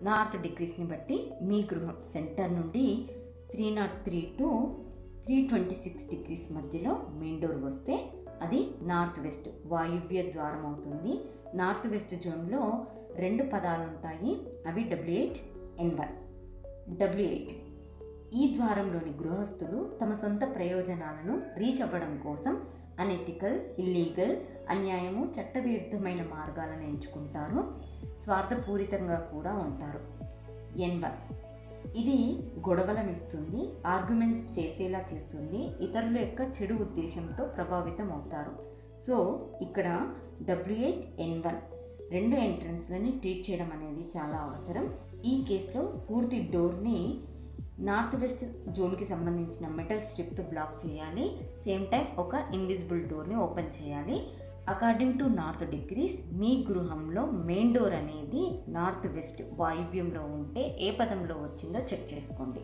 North డిగ్రీస్ని బట్టి మీ గృహం centre నుండి 303 టు 326 డిగ్రీస్ మధ్యలో మెయిన్ డోర్ వస్తే అది నార్త్ వెస్ట్ వాయువ్య ద్వారం అవుతుంది. నార్త్ వెస్ట్ జోన్లో 2 పదాలు ఉంటాయి. అవి W8 N1. W8 ఈ ద్వారంలోని గృహస్థులు తమ సొంత ప్రయోజనాలను రీచ్ అవ్వడం కోసం అనెథికల్, ఇల్లీగల్, అన్యాయము, చట్టవిరుద్ధమైన మార్గాలను ఎంచుకుంటారు. స్వార్థపూరితంగా కూడా ఉంటారు. N1 ఇది గొడవలను ఇస్తుంది, ఆర్గ్యుమెంట్స్ చేసేలా చేస్తుంది, ఇతరుల యొక్క చెడు ఉద్దేశంతో ప్రభావితం అవుతారు. సో ఇక్కడ W8 N1 2 ఎంట్రన్స్లని ట్రీట్ చేయడం అనేది చాలా అవసరం. ఈ కేసులో పూర్తి డోర్ని నార్త్ వెస్ట్ జోన్కి సంబంధించిన మెటల్ స్ట్రిప్తో బ్లాక్ చేయాలి. సేమ్ టైం ఒక ఇన్విజిబుల్ డోర్ని ఓపెన్ చేయాలి. అకార్డింగ్ టు నార్త్ డిగ్రీస్ మీ గృహంలో మెయిన్ డోర్ అనేది నార్త్ వెస్ట్ వాయువ్యంలో ఉంటే ఏ పదంలో వచ్చిందో చెక్ చేసుకోండి.